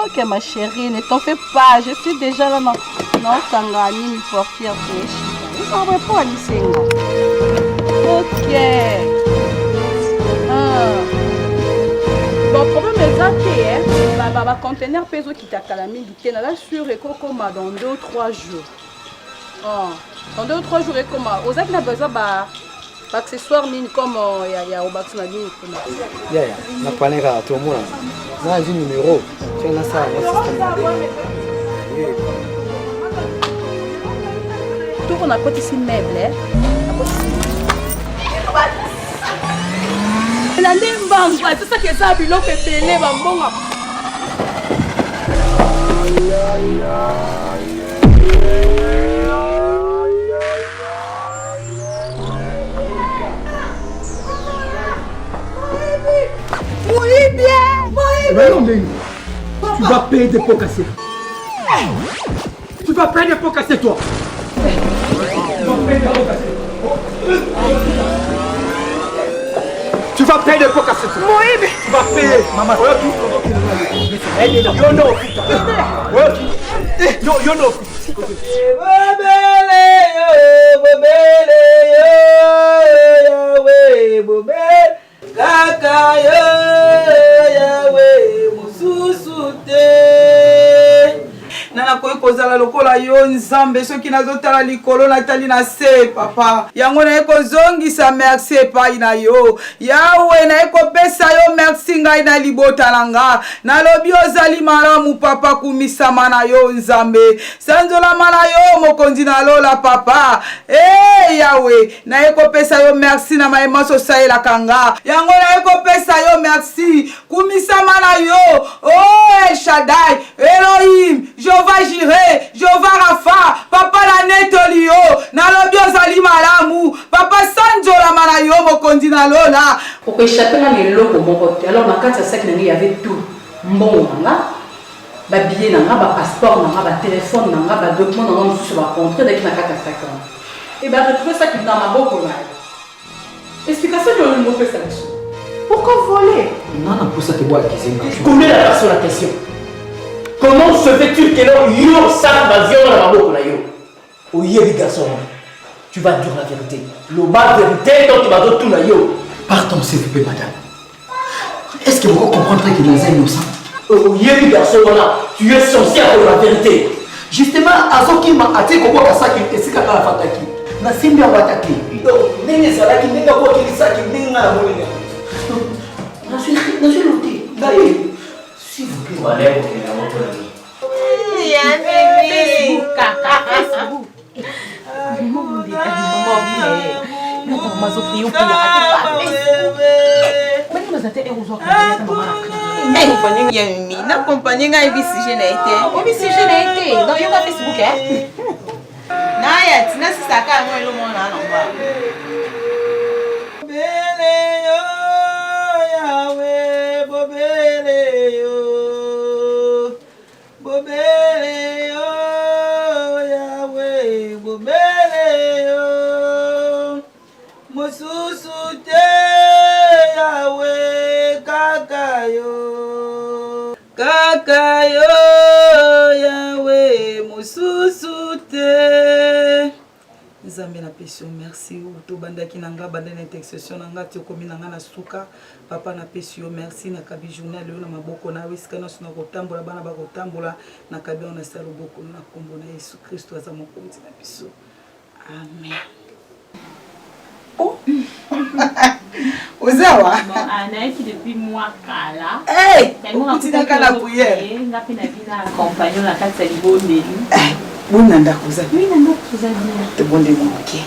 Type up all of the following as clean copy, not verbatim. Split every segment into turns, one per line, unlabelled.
Ok ma chérie, ne t'en fais pas, je suis déjà là non Tangani portière pêche. Ils s'en va pas lycée. Ok. Bon problème est ça bah conteneur peso qui t'a calamé qui est là sur et comme dans 2 ou 3 jours. Dans 2 ou 3 jours et comme aux actes n'a besoin accessoires mine comme il y a au bac la ligne.
Na panera tout le monde. Na un numéro. Tu as ça
tout on a côté ici meuble la ndembangwa c'est ça que ça biloko epele bambonga oui bien.
Tu vas payer des pots cassés. Tu vas payer des pots cassés, toi. Tu vas payer des pots cassés, toi.
Oui,
tu vas payer. Maman, yo no.
Kaka yo yawe mususu te nana koyi kozala lokola yo nzambe soki nazotala likolo natali na se papa yango naye kozongisa merci epai na yo yawe naye kopesa yo merci ngai na libota na nga nalobi ozali malamu papa kumisama na yo nzambe sanzolama na yo mokonzi na lola papa yawe naye kopesa yo merci na mayema sosalelaka nga yango naye kopesa yo merci kumisama na yo El Shaddai Elohim Jehovah Jireh Jehovah Rapha papa la netoli yo nalobi ozali malamu papa sanzolama na yo mokonzi na lola
pour échapper na leloko moko te alors na kati ya sac na ngai y avait tout mbongo na nga ba billet na nga ba passeport na nga ba téléphone na nga ba document na nga mosusu ba contrat daki na kati ya sac et ben retrouver ça qui dans maboko na yo explication de l'opesa biso pourquoi voler
Non, pour ça, tu bois
Je connais la version de la question. Comment se fait-il que yo ça va vivre dans la boucle yo? Oui, les garçons, tu vas dire la vérité. Le bas vérité, donc tu vas dire tout na yo.
Pardon, s'il vous plaît, madame. Est-ce que vous comprenez que nous sommes innocents?
Oui, les garçons, tu es censé avoir la vérité.
Justement, à ce qui m'a attiré, comment ça qui est si qu'à la fataki. Na simbi abataki.
Donc, n'est-ce pas qui n'est pas quoi qui ça qui n'est pas moulin.
Je suis loti.
D'ailleurs, s'il vous plaît, allez, ok, à votre avis.
Oui, Facebook, caca, Facebook.
na compagnie ngai bisije na été
Obisije na été dans yo Facebook
na ya tina sisaka ngo elo mona na ngwa bele yo yawe bobele yo yawe bobele yo mususu te yawe kaka yo yawe mususu te Nzambe na pesi merci to bandaki nanga banda na intercession nanga ti komi nanga na suka papa na pesi merci na kabi journal na maboko na wisika na suna kotambola bana ba kotambola na kabi on sala boko na kombo na Yesu Kristo aza mokonzi na biso amen. Oh Ozawa
anaiki depuis moi kala
utina kala prière
ngapi na vina compagnon la kati ya libondeli
Bonne ndakuza.
Oui, ndakuza bien.
Te bonde moke.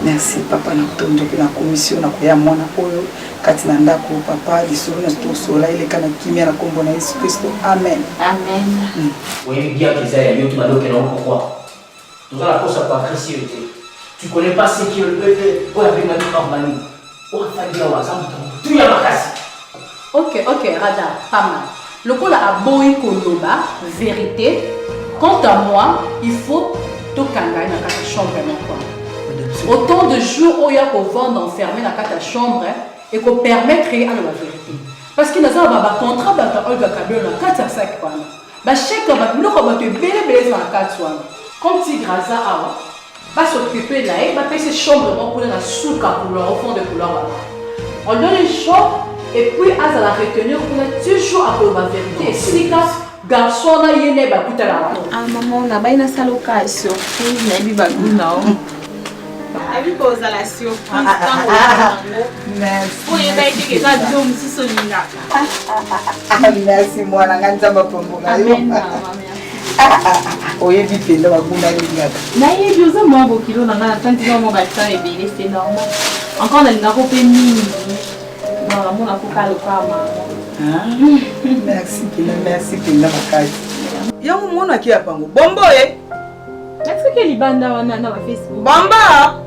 Merci papa na tondo na commission na koya mwana oyo kati na ndako papa lisolo na to sola ile kana kimia na kombo na Yesu Kristo. Amen.
Amen.
Oui, bien que ça y a tu m'as donné pourquoi. Nous allons pour ça pour apprécier. Tu connais pas ce qui est pour avec ma normale. On va faire wa ça tu ya makasi.
OK, Rada, pas mal. Le col a boy koloba vérité. Quant à moi, il faut tout kangaï dans la chambre. Autant de jours où il y a qu'on vend enfermé dans la chambre et qu'on permet de créer la vérité. Parce qu'il y a un contrat dans Olga Kabel dans la 4 à 5 ans. Chaque fois, nous avons été belle dans la 4 ans. Quand il grâce à va s'occuper là, il va payer ses chambres pour la souka pour leur fond de couleur. On donne une chambre et puis à la retenir pour toujours à la vérité. Si garçon na yene ba kutala
ah maman na baina sa location na bi baguna o abi ko za la sio merci oye ba ite ke za dio msiso linga
merci mwana nganja mapombola yo
amen
oye bipenda baguna linga
na ye bioza mo bo kilo na na tanti mo ba ta ebele c'est normal encore na linga ko pe mingi non la mona ko kalo kama
merci pina makasi yango mwana ki apango bombo
est-ce que libanda wana na Facebook
bamba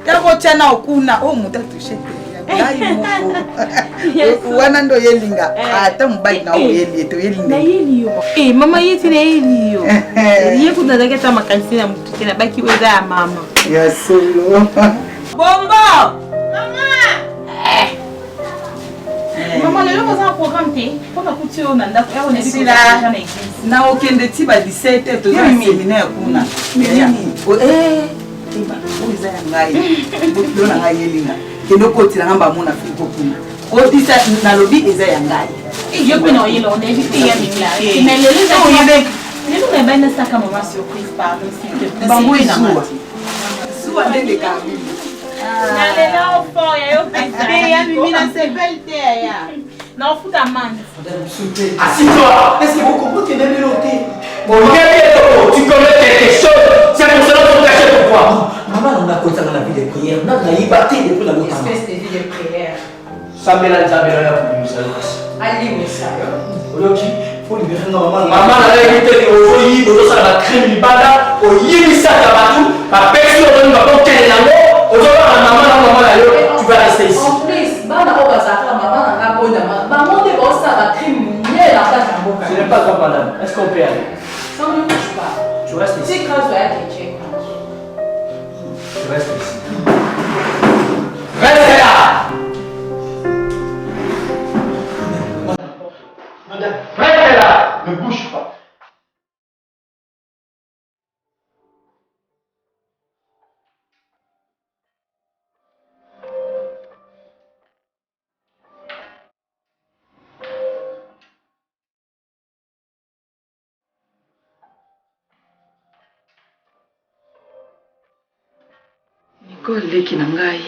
yako chana okuna muta touché ngai moko wana ndo yelinga ata mbai na oyeli to yelinga
na yeliyo mama yeti na yeliyo yeko ndaka ta makanisi na mutu tena baki weza ya mama
ya solo bombo
Maman, le logo ça programme té. Pour akuti o nanda ko yako nebi
na okende ti ba 17 to za séminaire kuna. Nini? Oza ngai. Bokilo na ngai yelinga. Kendo ko tira ngamba mona frigo kuna. Ko tisa na lobi eza ya ngai.
Yo pe no yelo nebi te ya mikla. Mais le logo o yebe. Le logo ba na saka maman surprise pardon s'il te plaît.
Bambo ina mati. Suwa ndele ka.
Allez là au fond, il y a une belle non, fout ta main.
Assis-toi.
Est-ce que vous comprenez que même l'autre
tu connais quelque chose. C'est pour cela que tu caches pourquoi.
Maman, on a compté dans la vie des prières. On a liberté depuis la vie
espèce de vie de prière.
Ça me l'a pour lui, ça.
Allez, mais ça.
faut libérer normalement.
Maman, elle a évité que vous voyez, vous avez la crème du bada, vous avez ça à tout, la personne va pas qu'elle est là-haut, vous avez la maman là-haut, tu vas rester ici.
En plus, maman,
ce n'est pas comme madame. Est-ce qu'on peut aller?
Ça ne me touche pas.
Tu restes ici. Tu restes ici. Reste là!
Madame,
Reste là!
ne bouge pas.
leki na ngai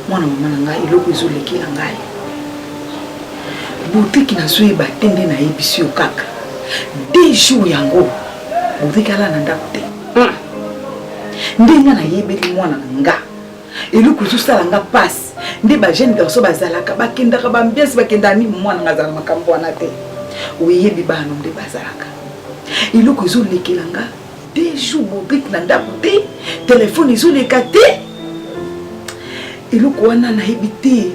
mwana mama na ngai eloko ezoleki na ngai boteki nazoyeba te nde nayebisi yo kaka 2 jours yango boteki ala na ndako te ndenge nayebeli mwana na nga eloko ezosala nga pasi nde bajeune garçon bazalaka bakendaka bambiasi bakenda nini mwana nga azala makambo wana te oyebi bano nde bazalaka eloko ezolekela nga 2 jours boteki na ndako te telefone ezoleka te eloko wana nayebi te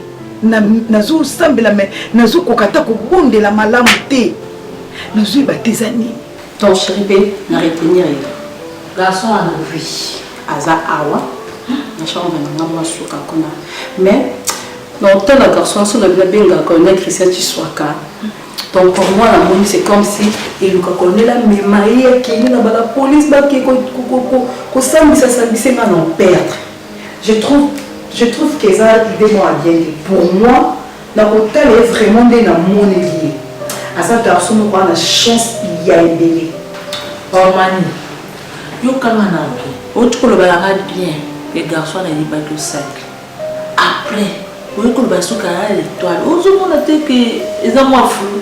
nazosambela me nazokoka ata kobondela malamu te nazoyeba te eza nini
ton chéri pe na retenir ye garçon ana vie aza awa na chambre na nga masuka kuna mais na otala garçon so na bengaka na Christian Chiswaka Donc pour moi, la monnaie, c'est comme si il y a la mémaille qui est dans la police, qui est en perdre. Je trouve que ça l'idée moi bien. Pour moi, la hôtel est vraiment dans la monnaie. À ça, garçon, on a la chance il y a un bébé.
Oh mani, yo kama na bien. Autre que le balanga bien, les garçons n'ont pas que sac. Après, vous voyez que le basou a l'étoile. Aujourd'hui, on a dit que les amours flous.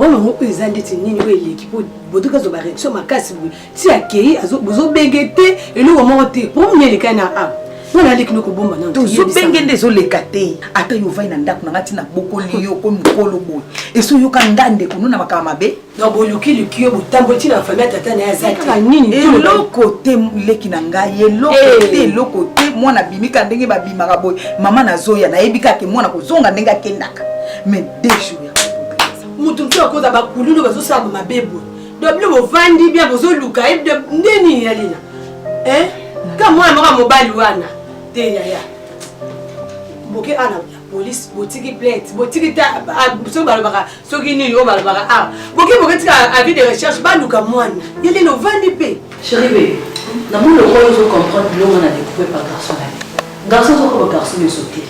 On a des antécédents qui peuvent beaucoup de réactions ma casse. Si à qui vous bengete et nous on monte pour mieux les canards. On a dit que nous bomba non.
Tous bengete désolé katé. Ata yo vai na ndako na ngati na bokoli yo ko mukolo boy. Et so yo kangande kuno na makama be.
Non boluki le kio botamboti na famille tata na azaki.
Et le côté leki na ngai et le côté mwana bimika ndenge ba bimaka boy. Mama na zoya na yebika ke mwana ko zonga ndenge akendaka. Mais deux jours
mutu a koza bakululu bazosala mabebo donc le vandi bien bozoluka ndeni yalina ka mwana moko mobali wana te yaya boke ana la police botiki plainte botiki ta so balobaka soki nini o balobaka boke tika avis de recherche baluka mwana yeli no vandi pe
Chérie, dans mon rôle, je comprends que l'homme a découvert par garçon. Garçon, c'est comme garçon de sauter.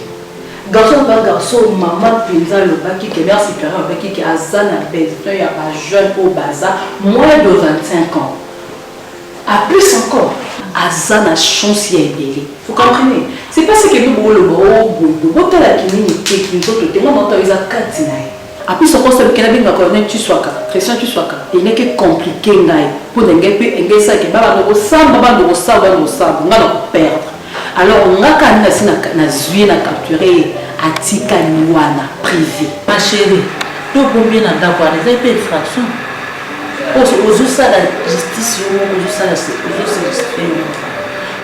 Garçon par garçon, maman paysan le bac qui est bien supérieur, le bac qui est à Zana, il y a pas jeune au bazar, moins de 25 ans. À plus encore, à Zana chance y a aidé. Vous comprenez? C'est pas ce que nous voulons le gros bout. Vous avez la communauté qui nous autres témoins dans les 4 dîners. À plus encore ça, que la binga connaît tu sois là, Christian tu sois là. Il n'est que compliqué ngaï pour des gars puis ça qui baba no ça on va perdre. Alors on a quand même na zué na capturer atika niwana privé.
Ma chérie, tout combien dans d'avoir des infractions. Aux ça la justice aux ça la justice.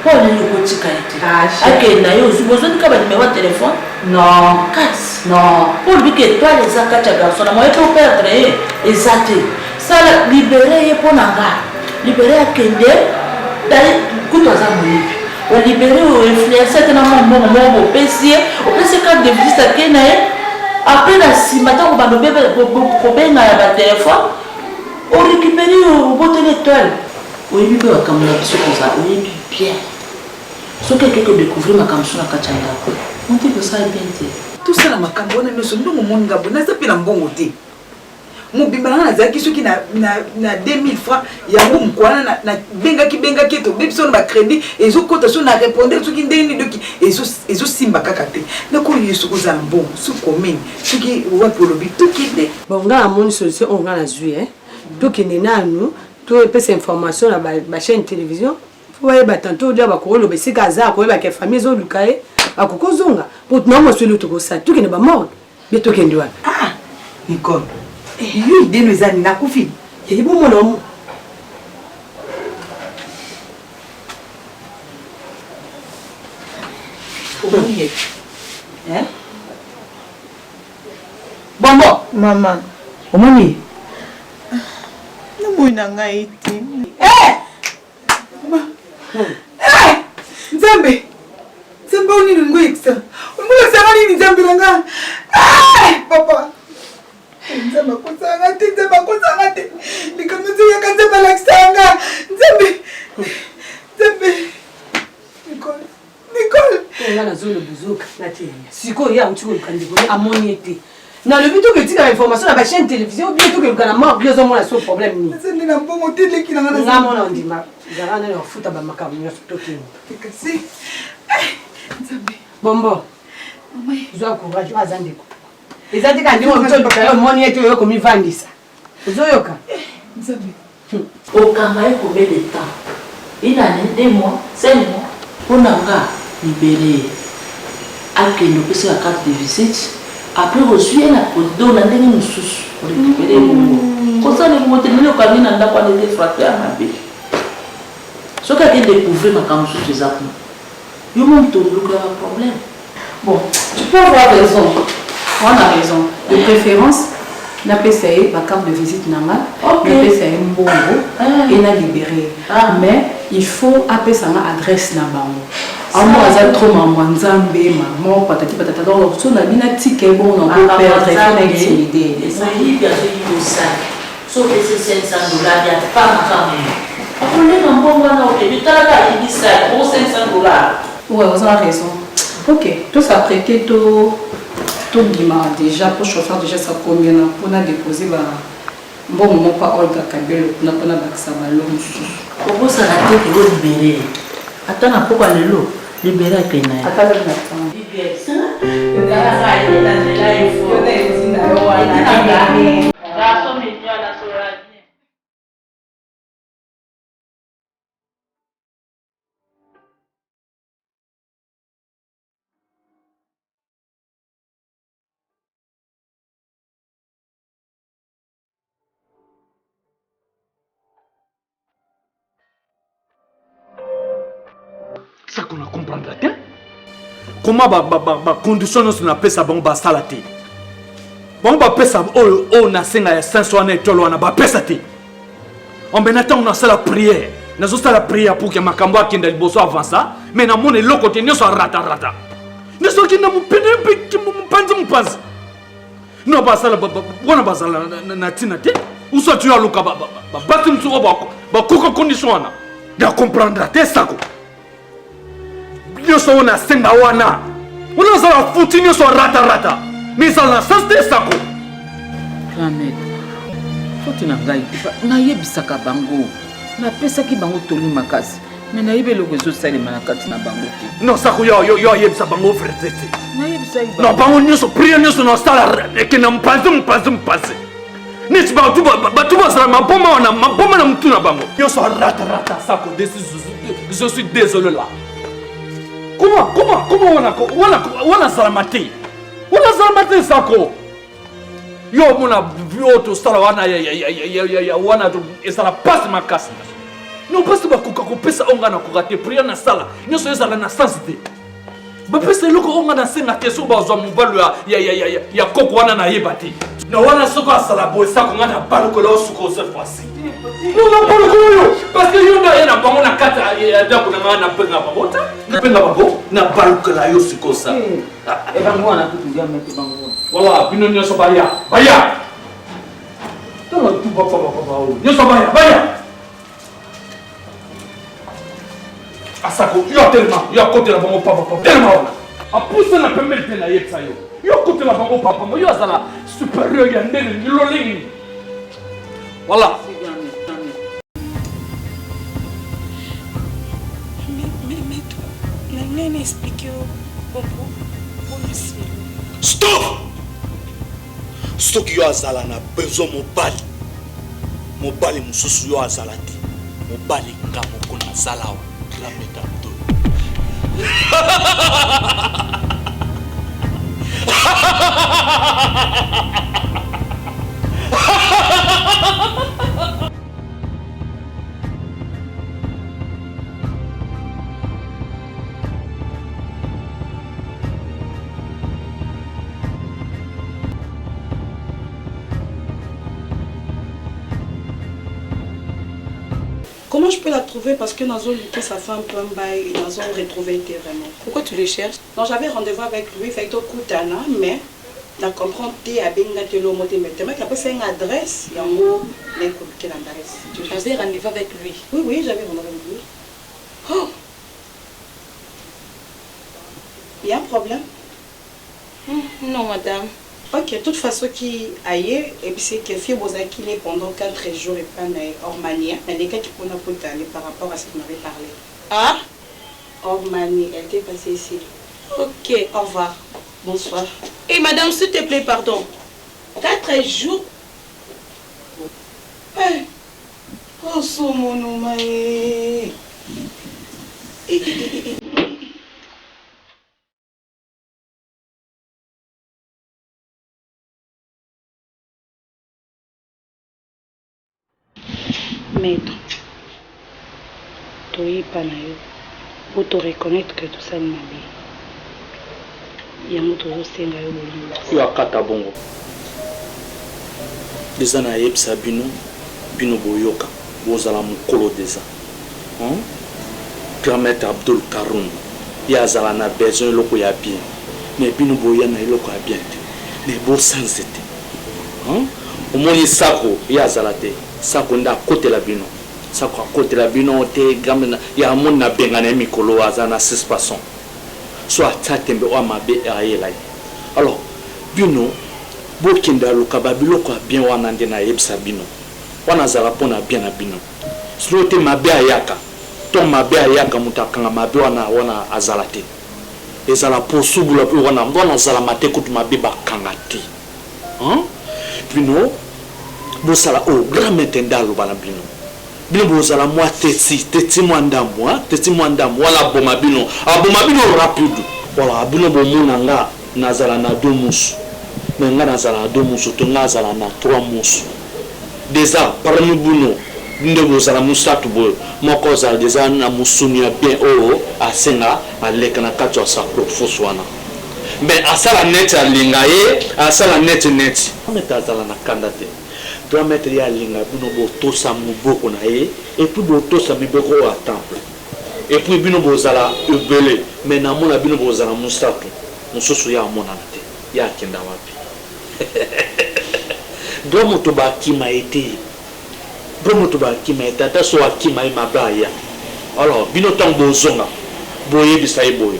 Pour les petits qualités. Ok, naïo, vous besoin de quoi numéro de téléphone?
Non,
Casse.
non.
Pour lui que toi les akata garçon, moi je peux perdre exact. Ça libérer pour nanga. Libérer à Kende, d'aller couteau à mourir. On libérer ou influencer tellement mon PC, au PC quand de visite à Kenya. Après la si matin on va nous bébé pour bien à téléphone. On récupère au bout de l'étoile. Oui, bien comme la question comme ça. Oui, bien. Ce que quelqu'un découvre ma comme ça na kachanga. On dit que ça est bien dit.
tout ça na makambo na noso ndongo moninga bona za pela mbongo te. Mobimba na zaki soki na 2000 francs ya ngo mkwana na benga ki to bibso na crédit ezo kota so na répondre soki ndeni doki ezo simba kaka te. Na ko yeso ko za mbongo su commune soki wa polobi to kide.
Bon nga amoni solution on nga na zui to kende nanu to pesa information na ba chaîne télévision. Ouais, bah tantôt dia ba ko lo be sika za ko ba ke famille zo lukae akoko zonga pour non mo solo to ko sa tout kende ba mort bientôt kende wa
Nicole yo ide no ezani na kufi
ye bo mo no
Bon,
Maman,
omoni.
nous n'avons pas été.
Nzambe oni ngo extra ngo sanga ni nzambe nga papa nzambe ko sanga te likamuzi yakaze balaksanga nzambe Nicole
nga na zolo buzuka na te siko ya utiko kandi ko amoni ete na le but que tu as information na ba chaîne télévision bien tout que le kana mort bien au moins so problème ni
nzambe na mbongo te leki na ngana
nga mona ndima garana na futa ba makamu nyo toki
kasi nzambe
bombo zwa courage azandeko ezati kandi mo mtoto kala moni ete yo komi vandisa uzoyoka
nzambe
Au Cameroun, combien de temps? Une année, 2 mois, 5 mois. Pour Nanga, libérer. Après, nous faisons la carte de visite. Après, reçu un accord, on a donné une source pour récupérer le mot. Comme ça, les mots de l'île au Cameroun n'ont pas été frappés à ma vie. Ce qui a été découvert dans le Cameroun, c'est ça. Il y a un problème.
Bon, tu peux avoir raison. On a raison. De préférence, na PCA, ma carte de visite nanga,
Ok.
na PCA mbongo et na libéré. Mais il faut appeler ça ma adresse na bango. Amo aza trop maman nzambe maman patati patata donc so na bina tike bon on peut perdre il faut intimider.
Ça y est bien au sac. Sauf que c'est $500 il y a pas maman. On est dans bon moment OK, du temps là il dit ça pour $500.
Ouais, vous avez raison. OK, tout ça prêté tout bima déjà pour chauffeur déjà ça combien pour na déposer ba bon moment pas Olga Kabelo na pas bakisa balon.
Pourquoi ça la tête est libérée? Attends un peu quoi le lot. Libéré avec les nains.
Attends le matin.
Libéré ça. Le gars là il est là il faut.
Il est là.
Garçon mignon là sur la vie.
Ça qu'on a comprendre là. Comment ba condition nous na pesa bon ba salate. Bon ba pesa o na senga ya 500 na tolo na ba pesa te. On benata on a la prière. Na zo la prière pour que makambo akenda liboso avant ça, mais na mone loko te nyoso rata. Ne so ki na mu pene pe ki mu panzi. No ba sala bona ba sala na tina te. Ou so tu as loka ba batum so ba koko condition na. Da comprendre te sako. Nyoso na senga wana. Ona sala futi nyoso rata. Mais ça na sens te sako.
Ahmed. Faut na ngai. Na yebisaka bango. Na pesa ki bango toli makasi. Mais na yebelo ko zo sale manakati na bango te.
Non sako yo yebisa bango frère te.
Na yebisa bango.
Non bango nyoso prier nyoso na sala e ke na mpaze. Neti ba tu sala mapoma na mtu na bango. Nyoso rata sako je suis désolé là. Comment wana salamate? Wana salamate sako. Yo mona vio to sala wana ya wana to esala passe makasi. Non passe ba ko pesa onga na ko rate prier na sala. Nyoso esala na sensité. Ba pesa loko onga na senga te so ba zo mubalo ya koko wana na yebate. Na wana soko asala bo sako ngana baloko la suko cette fois-ci. Non pas le coup parce que yo na na bango na kata ya dako na ngana penga babota. Na penga babo na baloko la yo suko sa.
E bango wana kutulia mete bango.
Voilà, bino nyoso baya. Tolo tu papa. Nyoso baya. Asako, yo tellement, yo côté la bango papa. Tellement. A pousser la pemel te na yetsa yo. Yo côté la bango papa, yo azala supérieur ya ndene ni lolingi. Voilà.
Mais expliquer au
Stop! Stop yo azala na besoin mobali mususu yo azala te. Mobali ngamo kona azala wa la metado.
Comment je peux la trouver parce que Nazo Luque, ça fait un peu un bail et Nazo retrouvé été vraiment. Pourquoi tu les cherches? Non, j'avais rendez-vous avec lui, fait que Koutana, mais la comprendre t'es à Bengatelo Moté, mais tu m'as fait une adresse, il y a un mot, quelle adresse?
Tu avais rendez-vous avec lui?
Oui, j'avais rendez-vous avec lui. Oh! Il y a un problème?
Non, madame.
Ok, de toute façon, qui aille, et puis c'est que Fille Bozaki est pendant 4 jours et pas hors manière. Il y a des cas qui pourraient pas aller par rapport à ce qu'on avait parlé.
Ah?
Hors manière, elle était passée ici.
Ok.
Au revoir. Bonsoir.
Et madame, s'il te plaît, pardon.
4 jours? Hey. Oh, son mon Maître, tu es pas pour te reconnaître que tout ça m'a bien. Il y a un autre senga yo bolimo.
Yo akata bongo. Deza na yebisa bino boyoka bozala mukolo deza. Permettre Abdul Karoum ya zala na besoin loko ya bien mais bino boya na loko ya bien mais bo sans été omoni sako ya zala te sako nda côté la bino sako côté la bino te gamna ya mon na bengana mikolo azana 6 passons soit tatembe o mabe ayela alors bino bo kinda luka babilo ko bien wana ndena yebsa bino wana zala pona bien na bino slote mabe ayaka ton mabe ayaka mutakanga mabe wana azalate ezala posubula pe wana zala mate kutu mabe bakangati bino bo sala o grand metendalo bana bino bo sala moi teti mwandambo wala boma bino rapide wala bino bo munanga nazala na 2 musu mais nga nazala na 2 musu to nazala na 3 musu déjà parmi bino ndebo zala musatu bo moko za déjà na musunia bien asenga aleka na katwa sa profoswana mais asala net alingaye asala net metazala na kandate doit mettre ya linga bino bo tosa muboko na ye et puis bo tosa miboko à temple et puis bino bo zala ebele mais na mona bino bo zala musatu mususu ya mona te ya kenda wapi do moto ba kima ete tata so akima mabaya alors bino tango zonga boye bisaye boye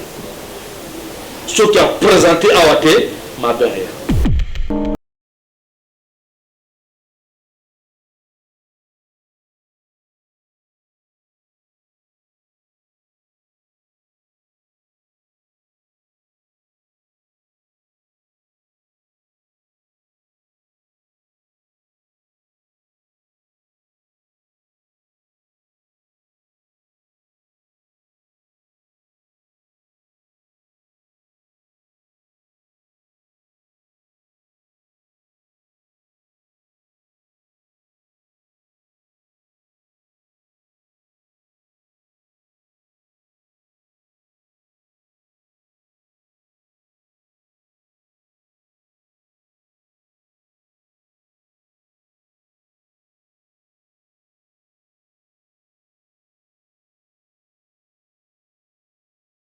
ce qui a présenté awate mabaya